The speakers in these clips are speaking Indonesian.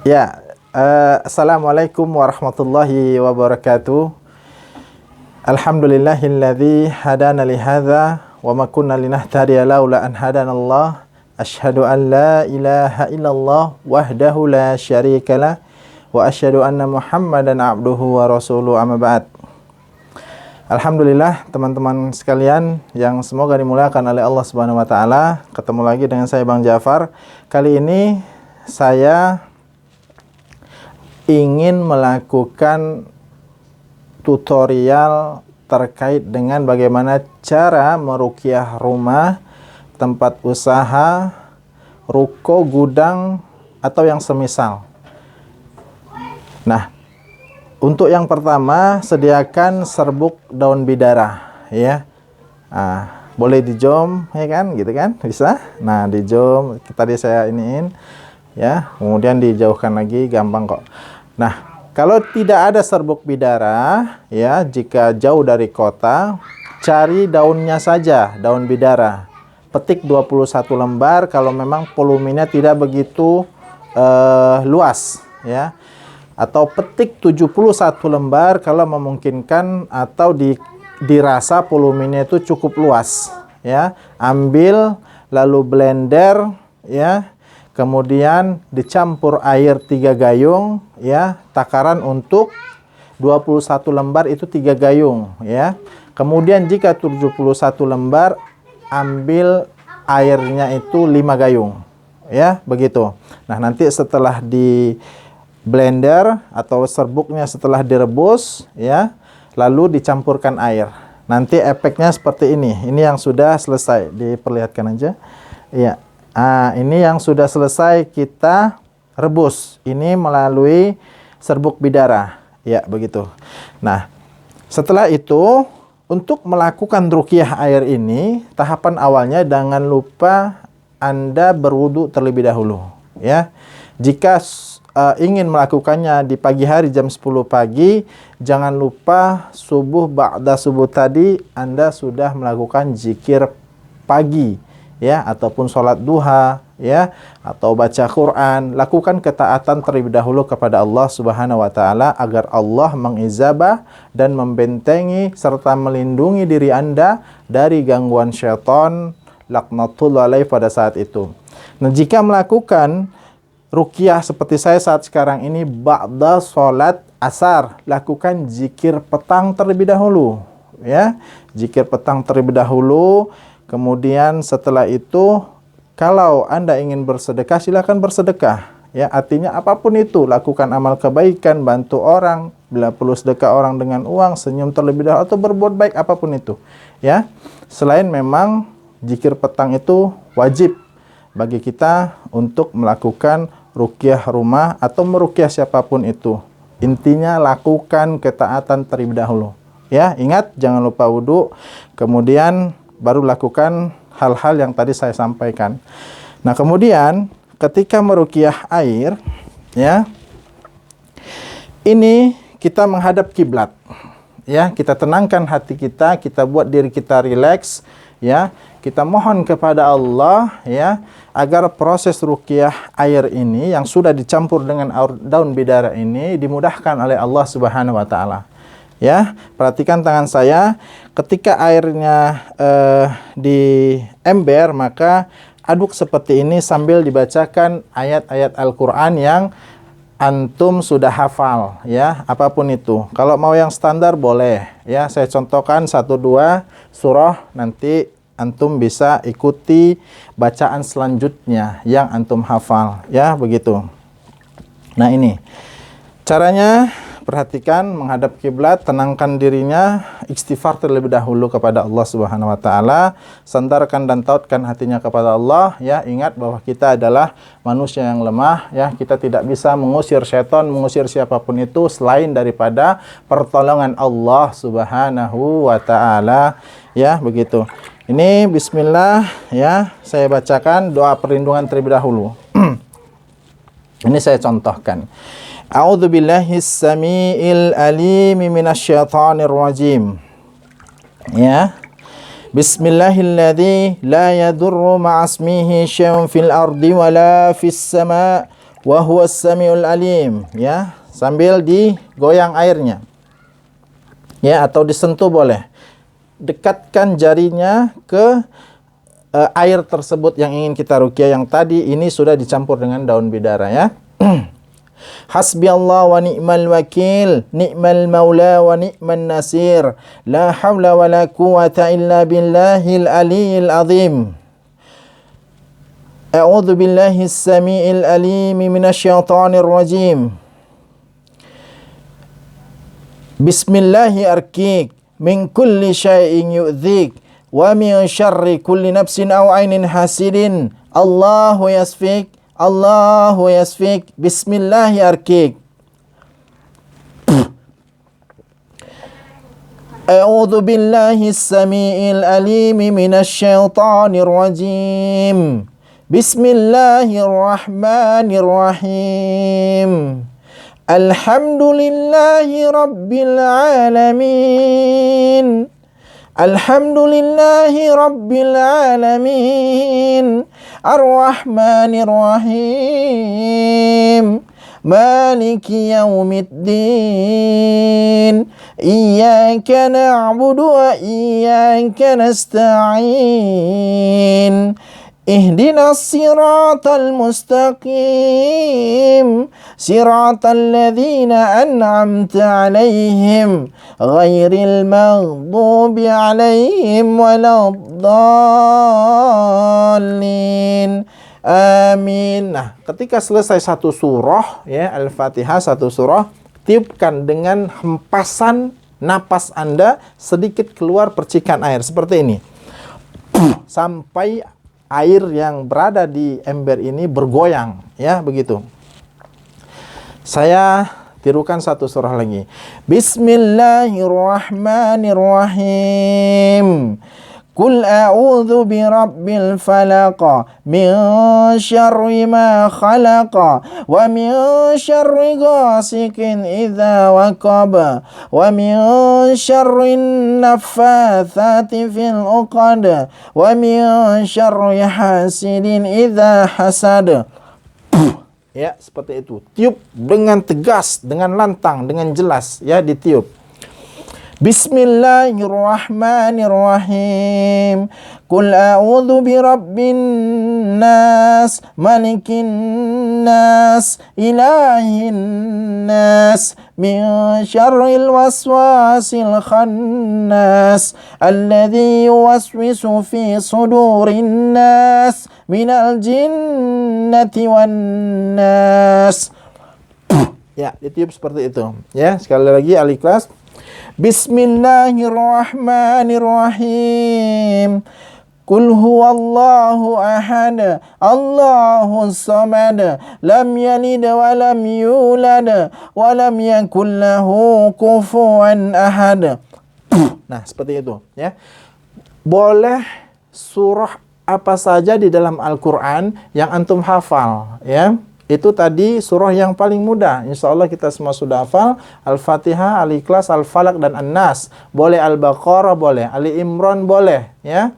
Ya, Assalamualaikum warahmatullahi wabarakatuh. Alhamdulillahilladzi hadana li hadza wa ma kunna linahtadiya laula an hadanallah. Asyhadu an la ilaha illallah wahdahu la syarikalah wa asyhadu anna Muhammadan abduhu wa rasuluhu amma ba'd. Alhamdulillah teman-teman sekalian yang semoga dimuliakan oleh Allah Subhanahu wa taala. Ketemu lagi dengan saya Bang Jafar. Kali ini saya ingin melakukan tutorial terkait dengan bagaimana cara meruqyah rumah, tempat usaha, ruko, gudang, atau yang semisal. Nah, untuk yang pertama, sediakan serbuk daun bidara, ya. Boleh dijom, ya kan, gitu kan, bisa. Nah, dijom, tadi saya iniin, ya. Kemudian dijauhkan lagi, gampang kok. Nah, kalau tidak ada serbuk bidara, ya, jika jauh dari kota, cari daunnya saja, daun bidara. Petik 21 lembar kalau memang volumenya tidak begitu luas, ya. Atau petik 71 lembar kalau memungkinkan atau dirasa volumenya itu cukup luas, ya. Ambil lalu blender, ya. Kemudian dicampur air 3 gayung, ya. Takaran untuk 21 lembar itu 3 gayung, ya. Kemudian jika 71 lembar, ambil airnya itu 5 gayung, ya, begitu. Nah, nanti setelah di blender atau serbuknya setelah direbus, ya, lalu dicampurkan air. Nanti efeknya seperti ini. Ini yang sudah selesai, diperlihatkan aja. Ya. Ini yang sudah selesai kita rebus. Ini melalui serbuk bidara. Ya, begitu. Nah, setelah itu, untuk melakukan ruqyah air ini, tahapan awalnya jangan lupa Anda berwudu terlebih dahulu. Ya. Jika ingin melakukannya di pagi hari jam 10 pagi, jangan lupa ba'da subuh tadi Anda sudah melakukan zikir pagi, ya, ataupun sholat duha, ya, atau baca Quran. Lakukan ketaatan terlebih dahulu kepada Allah Subhanahu wa taala agar Allah mengijabah dan membentengi serta melindungi diri Anda dari gangguan syaitan laknatullah alaih pada saat itu. Nah, jika melakukan ruqyah seperti saya saat sekarang ini ba'da sholat asar, lakukan zikir petang terlebih dahulu, ya. Zikir petang terlebih dahulu. Kemudian setelah itu, kalau Anda ingin bersedekah, silakan bersedekah. Ya, artinya apapun itu, lakukan amal kebaikan, bantu orang, bila perlu sedekah orang dengan uang, senyum terlebih dahulu, atau berbuat baik apapun itu. Ya, selain memang zikir petang itu wajib bagi kita untuk melakukan ruqyah rumah atau meruqyah siapapun itu. Intinya lakukan ketaatan terlebih dahulu. Ya, ingat jangan lupa wudu. Kemudian baru lakukan hal-hal yang tadi saya sampaikan. Nah, kemudian ketika meruqyah air, ya, ini kita menghadap kiblat. Ya, kita tenangkan hati kita, kita buat diri kita rileks, ya. Kita mohon kepada Allah, ya, agar proses ruqyah air ini yang sudah dicampur dengan daun bidara ini dimudahkan oleh Allah Subhanahu wa taala. Ya, perhatikan tangan saya. Ketika airnya di ember, maka aduk seperti ini sambil dibacakan ayat-ayat Al-Quran yang antum sudah hafal, ya, apapun itu. Kalau mau yang standar boleh, ya. Saya contohkan 1-2 surah, nanti antum bisa ikuti bacaan selanjutnya yang antum hafal, ya, begitu. Nah, ini caranya. Perhatikan, menghadap kiblat, tenangkan dirinya, istighfar terlebih dahulu kepada Allah Subhanahu wa taala, sandarkan dan tautkan hatinya kepada Allah, ya. Ingat bahwa kita adalah manusia yang lemah, ya. Kita tidak bisa mengusir syaitan, mengusir siapapun itu selain daripada pertolongan Allah Subhanahu wa taala, ya, begitu. Ini bismillah, ya. Saya bacakan doa perlindungan terlebih dahulu. Ini saya contohkan. A'udzu billahis samiil alim minasyaitonir rajim. Ya. Bismillahilladzi la yadurru ma'asmihi syai'un fil ardi wala fis sama' wa huwas samiul alim, ya, sambil digoyang airnya. Ya, atau disentuh boleh. Dekatkan jarinya ke air tersebut yang ingin kita ruqyah, yang tadi ini sudah dicampur dengan daun bidara, ya. Hasbi Allah wa ni'mal wakil, ni'mal maula wa ni'man nasir, la hawla wa la quwata illa billahil aliyil azim. A'udzu billahi as-sami'il alim minasyaitonir rajim. Bismillahi arkik min kulli syai'in yu'dzik wa min syarri kulli nafsin aw ainin hasidin. Allahu yasfik, Allahu yasfik. Bismillahi arkik. A'udzu billahi as-sami'il alim minasyaitonir rajim. Bismillahirrahmanirrahim. Alhamdulillahi rabbil alamin. Alhamdulillahi rabbil alamin. Ar-Rahmanir Rahim. Maliki yaumiddin. Iyyaka na'budu wa iyyaka nasta'in. Ihdinas siratal mustaqim, siratal ladzina an'amta 'alaihim, ghairil maghdubi 'alaihim waladdallin. Amin. Nah, ketika selesai satu surah, ya, Al-Fatihah, satu surah, tiupkan dengan hempasan napas Anda sedikit keluar percikan air seperti ini. Sampai air yang berada di ember ini bergoyang, ya, begitu. Saya tirukan satu surah lagi. Bismillahirrahmanirrahim. Qul a'udzu birabbil falaq min syarri ma khalaq wa min syarri ghasikin idza waqab wa min syarri naffatsati fil 'uqad wa min syarri hasidin idza hasad. Ya, seperti itu. Tiup dengan tegas, dengan lantang, dengan jelas, ya, ditiup. Bismillahirrahmanirrahim. Qul a'udzu birabbin nas, malikin nas, ilahin nas, min syarril waswasil khannas, alladzi yuwaswisu fi sudurin nas, minal jinnati wan nas. Ya, ditiup seperti itu. Ya, sekali lagi Al-Ikhlas. Bismillahirrahmanirrahim. Qul huwallahu ahad, Allahus samad, lam yalid wa lam yulad wa lam yakul lahu kufuwan ahad. Nah, seperti itu, ya. Boleh surah apa saja di dalam Al-Qur'an yang antum hafal, ya. Itu tadi surah yang paling mudah. Insya Allah kita semua sudah hafal. Al-Fatihah, Al-Ikhlas, Al-Falaq, dan An-Nas. Boleh Al-Baqarah, boleh. Ali Imran, boleh. Ya.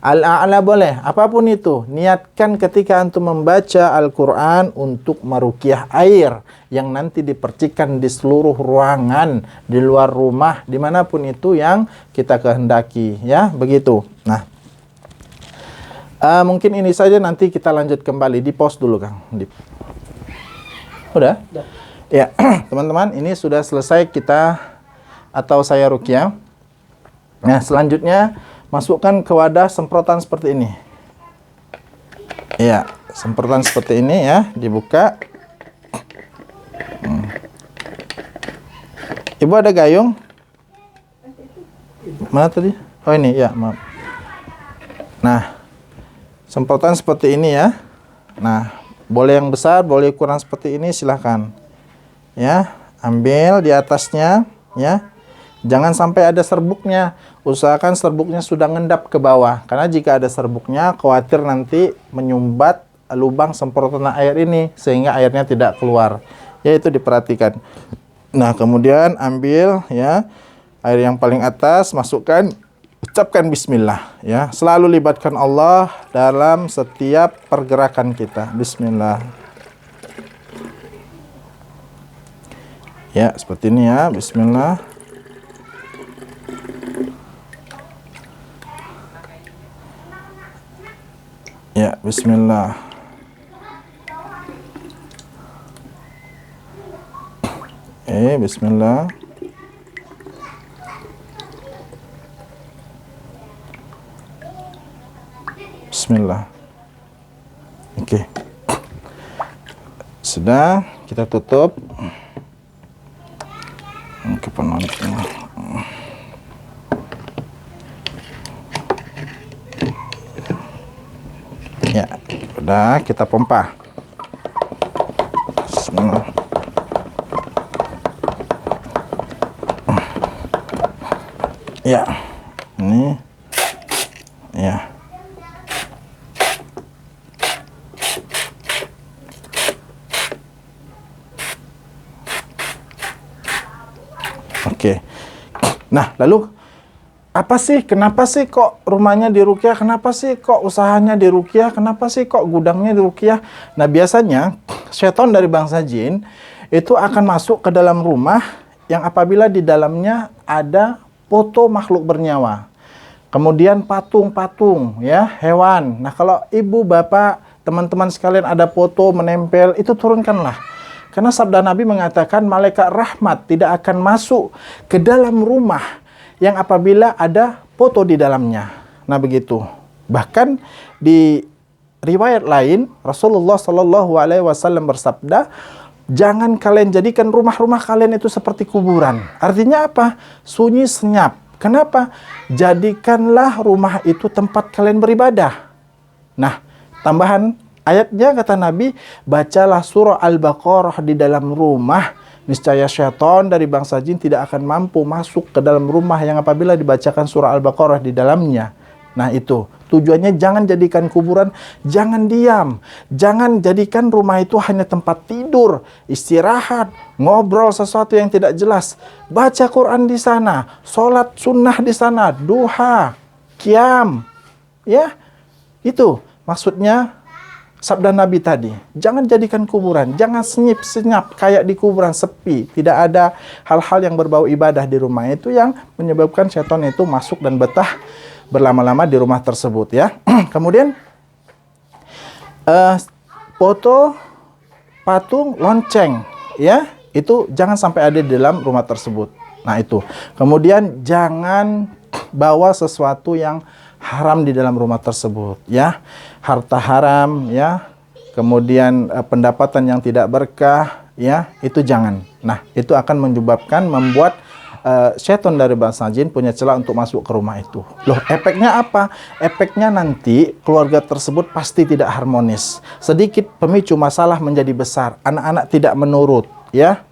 Al-A'la, boleh. Apapun itu. Niatkan ketika antum membaca Al-Quran untuk meruqyah air yang nanti dipercikan di seluruh ruangan, di luar rumah, dimanapun itu yang kita kehendaki. Ya, begitu. Nah. Mungkin ini saja, nanti kita lanjut kembali. Di pause dulu, Kang. Udah? Udah. Ya, teman-teman, ini sudah selesai kita atau saya ruqyah. Nah, selanjutnya masukkan ke wadah semprotan seperti ini. Ya, semprotan seperti ini, ya, dibuka. Ibu ada gayung? Mana tadi? Oh, ini, ya, maaf. Nah, semprotan seperti ini, ya. Nah, boleh yang besar, boleh ukuran seperti ini, silahkan. Ya, ambil di atasnya, ya. Jangan sampai ada serbuknya. Usahakan serbuknya sudah ngendap ke bawah. Karena jika ada serbuknya, khawatir nanti menyumbat lubang semprotan air ini, sehingga airnya tidak keluar. Ya, itu diperhatikan. Nah, kemudian ambil, ya, air yang paling atas, masukkan. Ucapkan bismillah, ya. Selalu libatkan Allah dalam setiap pergerakan kita. Bismillah. Ya, seperti ini ya. Bismillah. Ya, bismillah. Bismillah. Bismillah. Oke. Sudah, kita tutup. Oke, penonton. Ya, udah kita pompa. Bismillah. Ya, ini, ya. Oke. Nah, lalu apa sih? Kenapa sih kok rumahnya diruqyah? Kenapa sih kok usahanya diruqyah? Kenapa sih kok gudangnya diruqyah? Nah, biasanya setan dari bangsa jin itu akan masuk ke dalam rumah yang apabila di dalamnya ada foto makhluk bernyawa. Kemudian patung-patung, ya, hewan. Nah, kalau ibu, bapak, teman-teman sekalian ada foto menempel, itu turunkanlah. Karena sabda Nabi mengatakan malaikat rahmat tidak akan masuk ke dalam rumah yang apabila ada foto di dalamnya. Nah, begitu. Bahkan di riwayat lain Rasulullah Shallallahu Alaihi Wasallam bersabda, jangan kalian jadikan rumah-rumah kalian itu seperti kuburan. Artinya apa? Sunyi senyap. Kenapa? Jadikanlah rumah itu tempat kalian beribadah. Nah, tambahan ayatnya kata Nabi, bacalah surah Al-Baqarah di dalam rumah. Niscaya syaitan dari bangsa jin tidak akan mampu masuk ke dalam rumah yang apabila dibacakan surah Al-Baqarah di dalamnya. Nah, itu tujuannya, jangan jadikan kuburan, jangan diam, jangan jadikan rumah itu hanya tempat tidur, istirahat, ngobrol sesuatu yang tidak jelas. Baca Quran di sana, sholat sunnah di sana, duha, qiyam, ya, itu maksudnya sabda Nabi tadi. Jangan jadikan kuburan, jangan senyap-senyap kayak di kuburan, sepi, tidak ada hal-hal yang berbau ibadah di rumah. Itu yang menyebabkan setan itu masuk dan betah berlama-lama di rumah tersebut, ya. Kemudian foto, patung, lonceng, ya, itu jangan sampai ada di dalam rumah tersebut. Nah, itu. Kemudian jangan bawa sesuatu yang haram di dalam rumah tersebut, ya. Harta haram, ya. Kemudian pendapatan yang tidak berkah, ya, itu jangan. Nah, itu akan membuat setan dari bangsa jin punya celah untuk masuk ke rumah itu. Loh, efeknya apa? Efeknya nanti keluarga tersebut pasti tidak harmonis. Sedikit pemicu masalah menjadi besar. Anak-anak tidak menurut, ya.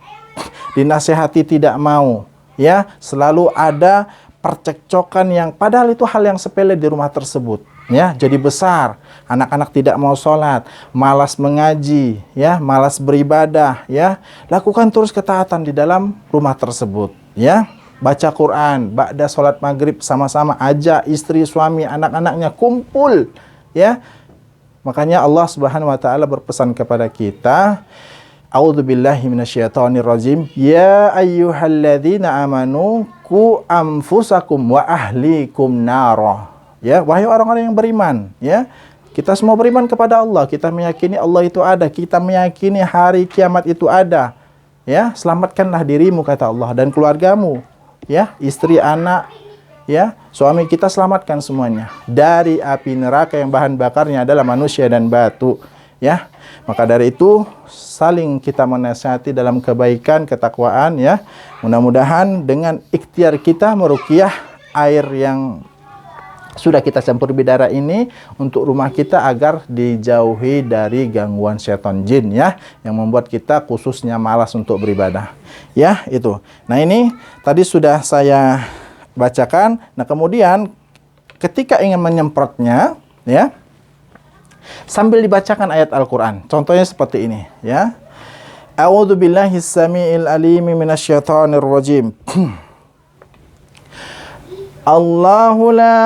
Dinasehati tidak mau, ya. Selalu ada percekcokan yang padahal itu hal yang sepele di rumah tersebut, ya, jadi besar. Anak-anak tidak mau sholat, malas mengaji, ya, malas beribadah, ya. Lakukan terus ketaatan di dalam rumah tersebut, ya. Baca Quran, ba'da sholat maghrib sama-sama, ajak istri, suami, anak-anaknya kumpul, ya. Makanya Allah Subhanahu wa taala berpesan kepada kita, a'udzubillahi minasyaitonirrajim, ya ayyuhalladzina amanu qu anfusakum wa ahlikum nara. Ya, wahai orang-orang yang beriman, ya. Kita semua beriman kepada Allah, kita meyakini Allah itu ada, kita meyakini hari kiamat itu ada. Ya, selamatkanlah dirimu kata Allah dan keluargamu, ya, istri, anak, ya, suami kita selamatkan semuanya dari api neraka yang bahan bakarnya adalah manusia dan batu, ya. Maka dari itu saling kita menasihati dalam kebaikan, ketakwaan, ya. Mudah-mudahan dengan ikhtiar kita meruqyah air yang sudah kita campur bidara ini untuk rumah kita agar dijauhi dari gangguan setan jin, ya, yang membuat kita khususnya malas untuk beribadah, ya, itu. Nah, ini tadi sudah saya bacakan. Nah, kemudian ketika ingin menyemprotnya, ya, sambil dibacakan ayat Al-Quran. Contohnya seperti ini, ya. A'udzubillahis samiil alim minasyaitonir rajim. Allahu la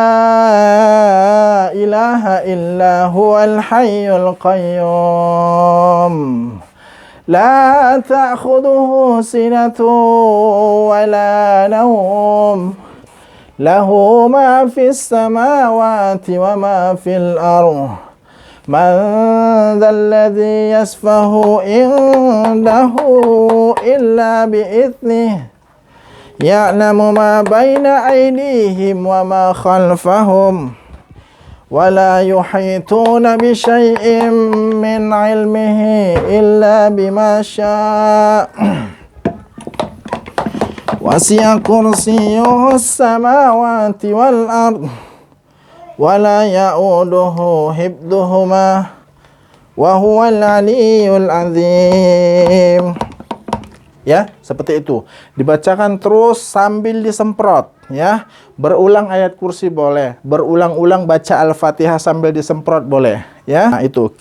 ilaha illa huwal hayyul qayyum لا تأخذه سنة ولا نوم له ما في السماوات وما في الأرض من ذا الذي يشفع عنده إلا بإذنه يعلم ما بين أيديهم وما خلفهم ولا يحيطون بشيء من علمه إلا بما شاء وسع كرسيه السماوات والأرض ولا يؤوده حفظهما وهو العلي العظيم. Ya, seperti itu. Dibacakan terus sambil disemprot, ya. Berulang ayat kursi boleh, berulang-ulang baca Al-Fatihah sambil disemprot boleh, ya. Nah, itu.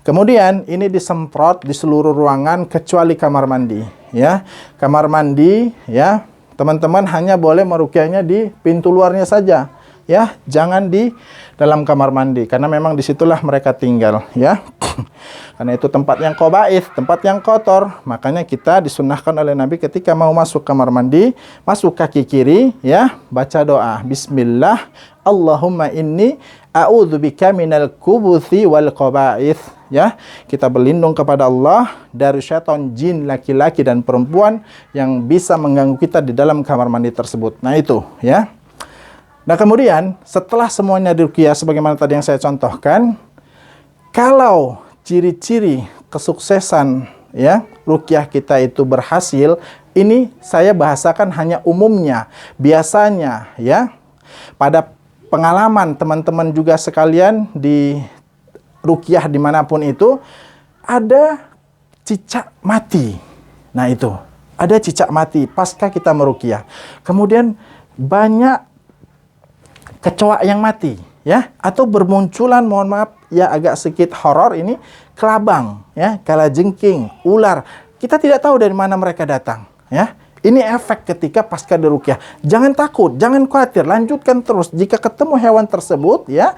Kemudian ini disemprot di seluruh ruangan kecuali kamar mandi, ya. Kamar mandi, ya. Teman-teman hanya boleh meruqyahnya di pintu luarnya saja, ya. Jangan di dalam kamar mandi karena memang disitulah mereka tinggal, ya. Karena itu tempat yang khaba'ith, tempat yang kotor. Makanya kita disunnahkan oleh Nabi ketika mau masuk kamar mandi, masuk kaki kiri, ya, baca doa. Bismillah, Allahumma inni a'udzubika minal kubuthi wal khaba'ith. Ya, kita berlindung kepada Allah dari syaitan jin laki-laki dan perempuan yang bisa mengganggu kita di dalam kamar mandi tersebut. Nah itu, ya. Nah kemudian setelah semuanya diruqyah sebagaimana tadi yang saya contohkan, kalau ciri-ciri kesuksesan, ya, ruqyah kita itu berhasil, ini saya bahasakan hanya umumnya. Biasanya, ya, pada pengalaman teman-teman juga sekalian di ruqyah dimanapun itu, ada cicak mati. Nah itu, ada cicak mati pasca kita meruqyah. Kemudian banyak kecoa yang mati, ya, atau bermunculan, mohon maaf ya agak sedikit horor ini, kelabang, ya, kalajengking, ular. Kita tidak tahu dari mana mereka datang, ya. Ini efek ketika pasca diruqyah. Jangan takut, jangan khawatir, lanjutkan terus. Jika ketemu hewan tersebut, ya,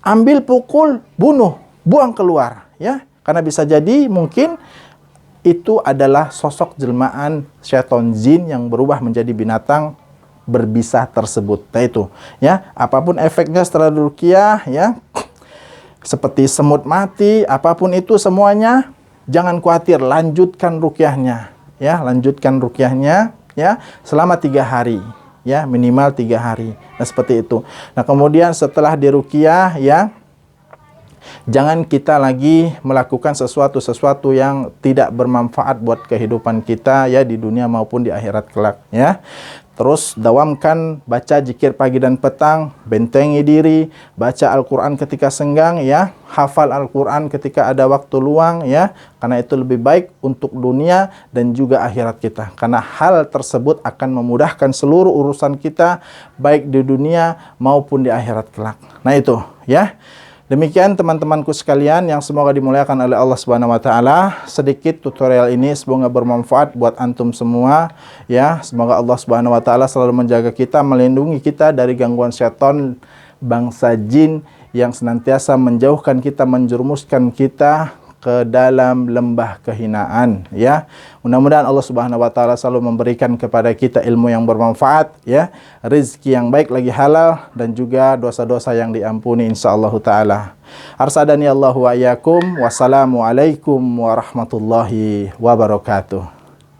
ambil pukul, bunuh, buang keluar, ya. Karena bisa jadi mungkin itu adalah sosok jelmaan syaitan jin yang berubah menjadi binatang berbisa tersebut. Nah itu, ya, apapun efeknya setelah ruqyah, ya, seperti semut mati, apapun itu semuanya, jangan khawatir, lanjutkan ruqyahnya, ya, lanjutkan ruqyahnya, ya, selama 3 hari, ya, minimal 3 hari. Nah seperti itu. Nah kemudian setelah diruqyah, ya, jangan kita lagi melakukan sesuatu yang tidak bermanfaat buat kehidupan kita, ya, di dunia maupun di akhirat kelak, ya. Terus dawamkan baca zikir pagi dan petang, bentengi diri, baca Al-Quran ketika senggang, ya, hafal Al-Quran ketika ada waktu luang, ya, karena itu lebih baik untuk dunia dan juga akhirat kita. Karena hal tersebut akan memudahkan seluruh urusan kita, baik di dunia maupun di akhirat kelak. Nah itu, ya. Demikian teman-temanku sekalian yang semoga dimuliakan oleh Allah Subhanahu wa taala. Sedikit tutorial ini semoga bermanfaat buat antum semua, ya. Semoga Allah Subhanahu wa taala selalu menjaga kita, melindungi kita dari gangguan syaitan bangsa jin yang senantiasa menjauhkan kita, menjerumuskan kita ke dalam lembah kehinaan, ya. Mudah-mudahan Allah Subhanahu wa taala selalu memberikan kepada kita ilmu yang bermanfaat, ya, rezeki yang baik lagi halal dan juga dosa-dosa yang diampuni insyaallah taala. Arsadani Allahu wa iyyakum. Wassalamu alaikum warahmatullahi wabarakatuh.